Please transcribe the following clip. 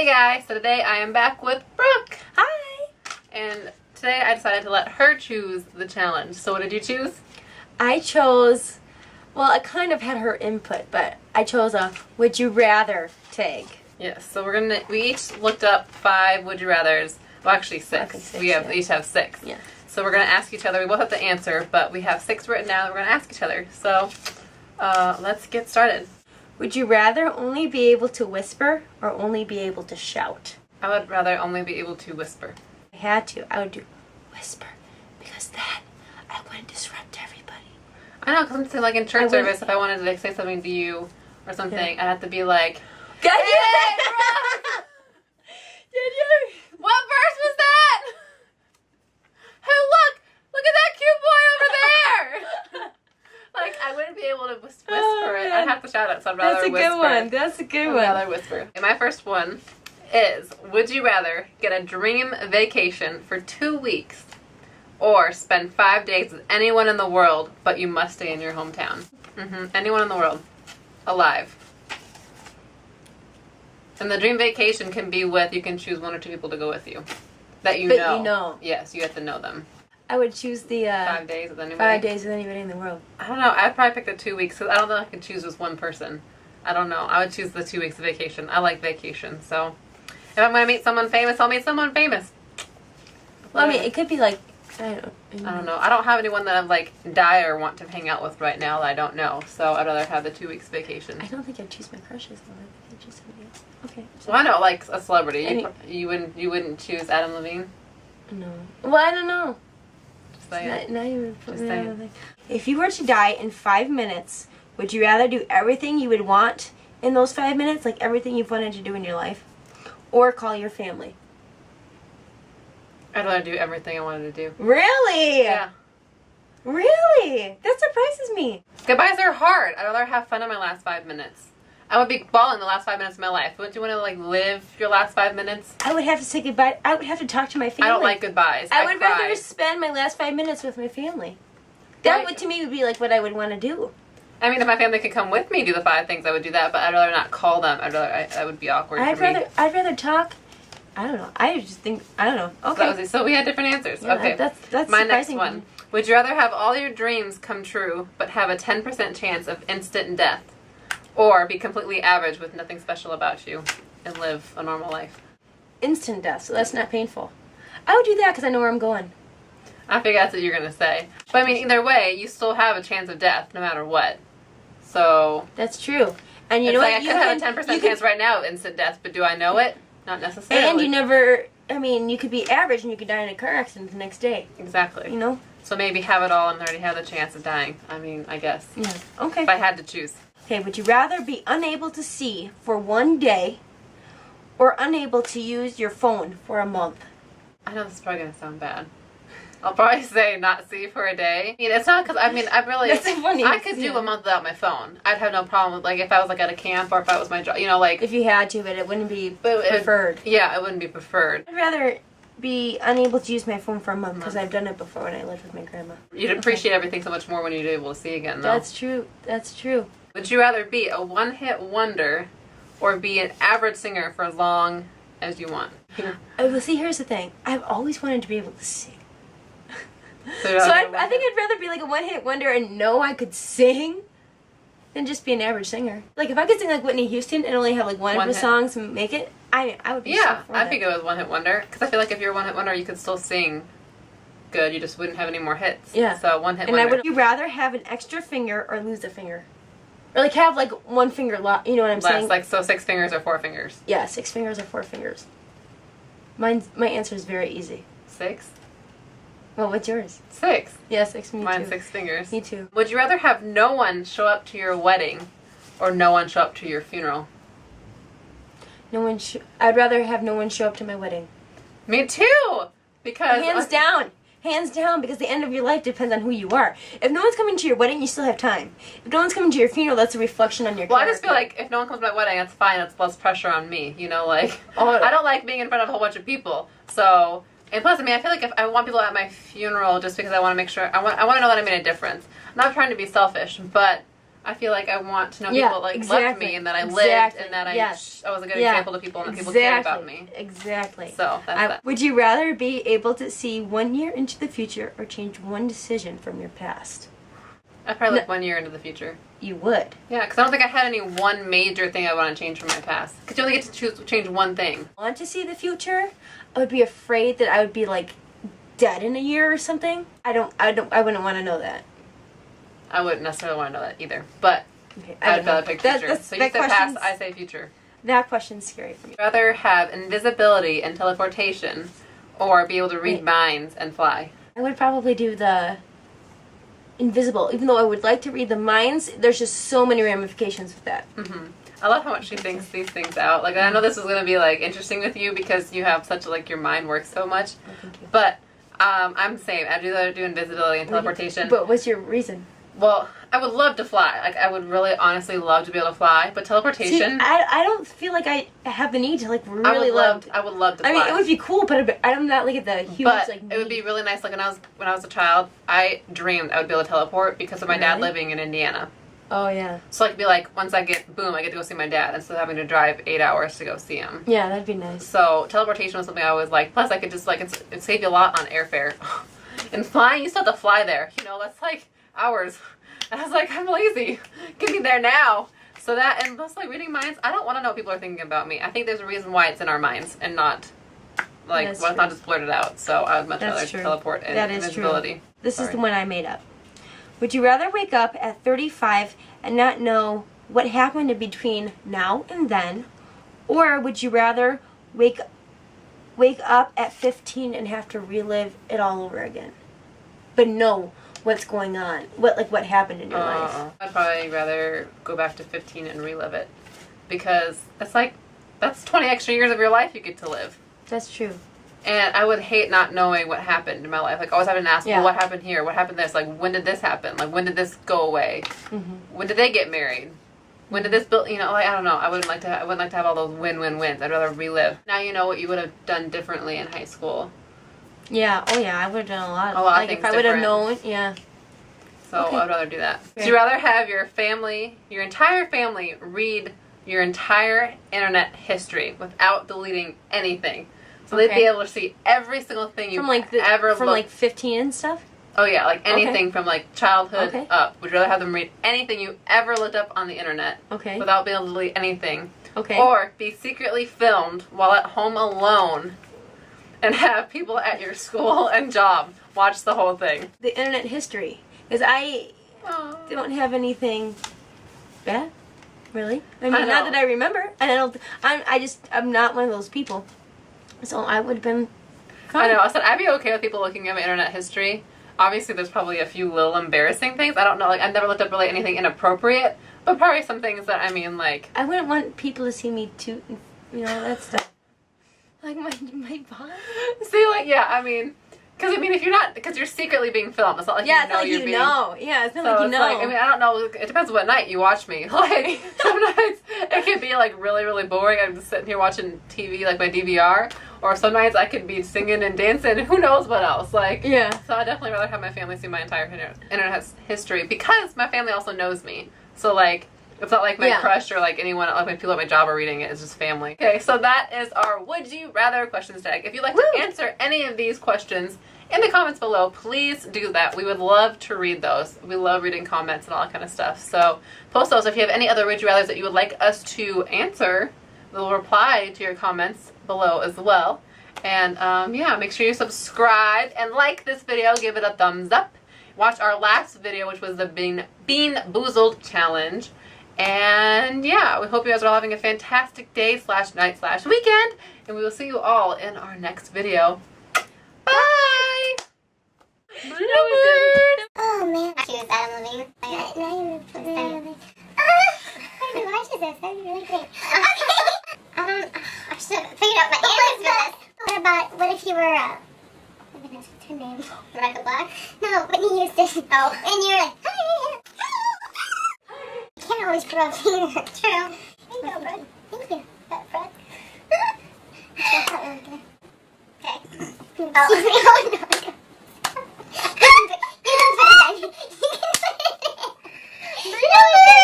Hey guys, so today I am back with Brooke. Hi! And today I decided to let her choose the challenge. So what did you choose? I chose, well, I kind of had her input, but I chose a would you rather tag. Yes, so we each looked up 5 would you rathers. Well, actually 6. Okay, We each have 6. Yeah. So we're going to ask each other. We both have to answer, but we have 6 written down that we're going to ask each other. So let's get started. Would you rather only be able to whisper or only be able to shout? I would rather only be able to whisper. If I had to, I would do whisper because then I wouldn't disrupt everybody. I know, because I'm saying, like in church service, if I wanted to say something to you or something, I'd have to be like, Did Hey, you? what verse was that? Hey, look at that cute boy over there. Like, I wouldn't be able to whisper it. I'd have to shout it, so I'd rather whisper. That's a good I'd one. rather whisper. Okay, my first one is, would you rather get a dream vacation for 2 weeks or spend 5 days with anyone in the world, but you must stay in your hometown? Anyone in the world. Alive. And the dream vacation can be you can choose 1 or 2 people to go with you. That you know. But you know. Yes, you have to know them. I would choose the 5 days with anybody. 5 days with anybody in the world. I don't know. I'd probably pick the 2 weeks because I don't think I could choose just one person. I don't know. I would choose the 2 weeks of vacation. I like vacation. So if I'm going to meet someone famous, I'll meet someone famous. Well, I mean, it could be like, I don't know. I don't have anyone that I'm like die or want to hang out with right now that I don't know. So I'd rather have the 2 weeks vacation. I don't think I'd choose my crushes though. I think I'd choose somebody else. Okay. Well, I know, like a celebrity. You wouldn't choose Adam Levine? No. Well, I don't know. Just saying. Now you put Just me saying. on the thing. If you were to die in 5 minutes, would you rather do everything you would want in those 5 minutes, like everything you've wanted to do in your life, or call your family? I'd rather do everything I wanted to do. Really? Yeah. Really? That surprises me. Goodbyes are hard. I'd rather have fun in my last 5 minutes. I would be balling the last 5 minutes of my life. Wouldn't you want to like live your last 5 minutes? I would have to say goodbye. I would have to talk to my family. I don't like goodbyes. I would cry. rather spend my last 5 minutes with my family. That would, to me, would be like what I would want to do. I mean, if my family could come with me do the 5 things, I would do that. But I'd rather not call them. That would be awkward for me. I'd rather talk. I don't know. I just think I don't know. Okay. So we had different answers. Yeah, okay. That's my next surprising. one. Would you rather have all your dreams come true, but have a 10% chance of instant death, or be completely average with nothing special about you and live a normal life? Instant death, so that's not painful. I would do that because I know where I'm going. I figure that's what you're going to say. But I mean, either way, you still have a chance of death no matter what. So that's true. And you know like what? I could have a 10% chance right now of instant death, but do I know it? Not necessarily. And you never, I mean, you could be average and you could die in a car accident the next day. Exactly. You know? So maybe have it all and already have the chance of dying. I mean, I guess. Yeah. Okay. If I had to choose. Okay, would you rather be unable to see for 1 day or unable to use your phone for a month? I know this is probably going to sound bad. I'll probably say not see for a day. I mean, it's not because, I mean, I really, That's funny. I could do a month without my phone. I'd have no problem with, like, if I was, like, at a camp or if I was my job, you know, like. If you had to, but it wouldn't be But preferred. Yeah, it wouldn't be preferred. I'd rather be unable to use my phone for a month because I've done it before when I lived with my grandma. You'd appreciate everything so much more when you're able to see again, though. That's true. That's true. Would you rather be a one-hit wonder or be an average singer for as long as you want? Well, see, here's the thing. I've always wanted to be able to sing. So I think I'd rather be like a one-hit wonder and know I could sing than just be an average singer. Like, if I could sing like Whitney Houston and only have like one of the songs and make it, I would be so for I that. think it was one-hit wonder. Because I feel like if you're a one-hit wonder, you could still sing good. You just wouldn't have any more hits. Yeah. So one-hit And wonder. would you rather have an extra finger or lose a finger? Or like have like one finger you know what I'm saying? Like, so 6 fingers or 4 fingers? Yeah, 6 fingers or 4 fingers. My answer is very easy. 6? Well, what's yours? 6. Yeah, 6. Me Mine's too. 6 fingers. Me too. Would you rather have no one show up to your wedding or no one show up to your funeral? I'd rather have no one show up to my wedding. Me too! Because Hands down, because the end of your life depends on who you are. If no one's coming to your wedding, you still have time. If no one's coming to your funeral, that's a reflection on your character. I just feel like if no one comes to my wedding, that's fine. It's less pressure on me. You know, like, Oh. I don't like being in front of a whole bunch of people. So, and plus, I mean, I feel like if I want people at my funeral just because I want to make sure, I want to know that I made a difference. I'm not trying to be selfish, but I feel like I want to know people like loved me and that I lived and that I was a good example to people and that people cared about me. Exactly. So that's that. Would you rather be able to see 1 year into the future or change one decision from your past? I'd probably look 1 year into the future. You would? Yeah, because I don't think I had any one major thing I want to change from my past. Because you only get to change one thing. Want to see the future? I would be afraid that I would be like dead in a year or something. I wouldn't want to know that. I wouldn't necessarily want to know that either, but okay, I'd rather pick future. So you say past, I say future. That question's scary for me. I'd rather have invisibility and teleportation, or be able to read minds and fly. I would probably do the invisible, even though I would like to read the minds. There's just so many ramifications with that. Mm-hmm. I love how much she thinks these things out. Like, I know this is going to be like interesting with you because you have such like your mind works so much. Oh, thank you. But I'm the same. I'd rather do invisibility and teleportation. But what's your reason? Well, I would love to fly. Like, I would really honestly love to be able to fly. But teleportation... See, I don't feel like I have the need to, like, really love... I would love to fly. I mean, it would be cool, but I'm not, like, at the huge, but like... it would be really nice. Like, when I was a child, I dreamed I would be able to teleport because of my dad living in Indiana. Oh, yeah. So I could be like, once I get to go see my dad instead of having to drive 8 hours to go see him. Yeah, that'd be nice. So teleportation was something I always liked. Plus, I could just, like, it'd save you a lot on airfare. And flying, you still have to fly there. You know, that's, like, hours. And I was like, I'm lazy. Get me there now. So that, and plus, like, reading minds, I don't want to know what people are thinking about me. I think there's a reason why it's in our minds and not, like, it's not just blurted out. So I would much rather teleport and invisibility. This is the one I made up. Would you rather wake up at 35 and not know what happened in between now and then? Or would you rather wake up at 15 and have to relive it all over again? But know what's going on, what happened in your life. I'd probably rather go back to 15 and relive it, because that's 20 extra years of your life you get to live. That's true. And I would hate not knowing what happened in my life. Like, always having to ask, well, what happened here? What happened this? Like, when did this happen? Like, when did this go away? Mm-hmm. When did they get married? When did this build? You know, like, I don't know. I wouldn't like to have all those win-win-wins. I'd rather relive. Now you know what you would have done differently in high school. Yeah. Oh, yeah. I would have done a lot of things if I would have known. Yeah. So I'd rather do that. Would you rather have your entire family, read your entire internet history without deleting anything? So they'd be able to see every single thing you've ever looked. From like 15 and stuff? Oh yeah, like anything from like childhood up. Would you rather have them read anything you ever looked up on the internet without being able to delete anything? Okay. Or be secretly filmed while at home alone and have people at your school and job watch the whole thing? The internet history. Because I don't have anything bad, really. I mean, not that I remember. And I'm not one of those people. So I would have been fine. I know. I said I'd be okay with people looking at my internet history. Obviously, there's probably a few little embarrassing things. I don't know. Like, I've never looked up really anything inappropriate, but probably some things that, I mean, like... I wouldn't want people to see me toot, that stuff. Like my body. See, like, yeah, I mean... Because you're secretly being filmed. It's not like you're being... Yeah, it's not like you know. Like, I mean, I don't know. It depends what night you watch me. Like, some nights it could be, like, really, really boring. I'm just sitting here watching TV, like, my DVR. Or some nights I could be singing and dancing. Who knows what else? Like, yeah. So I'd definitely rather have my family see my entire internet history. Because my family also knows me. So, like... It's not like my crush or like anyone, like my people at my job are reading it. It's just family. Okay, so that is our Would You Rather questions tag. If you'd like to answer any of these questions in the comments below, please do that. We would love to read those. We love reading comments and all that kind of stuff. So post those. If you have any other Would You Rathers that you would like us to answer, we'll reply to your comments below as well. And yeah, make sure you subscribe and like this video. Give it a thumbs up. Watch our last video, which was the Bean Boozled Challenge. And yeah, we hope you guys are all having a fantastic day / night / weekend. And we will see you all in our next video. Bye! Bluebird! Oh man. She was Adam Levine. Now you're I didn't watch this. That'd be really great. Okay. I should have figured out my answers for this. What if you were, oh my goodness, what's her name? Rebecca Black? No, Whitney Houston. Oh. And you're like, hi. Can't always put up here. True. There you go, Fred. Thank you, Fred. Okay. Oh, oh no. You can put it down. You can put it down. No,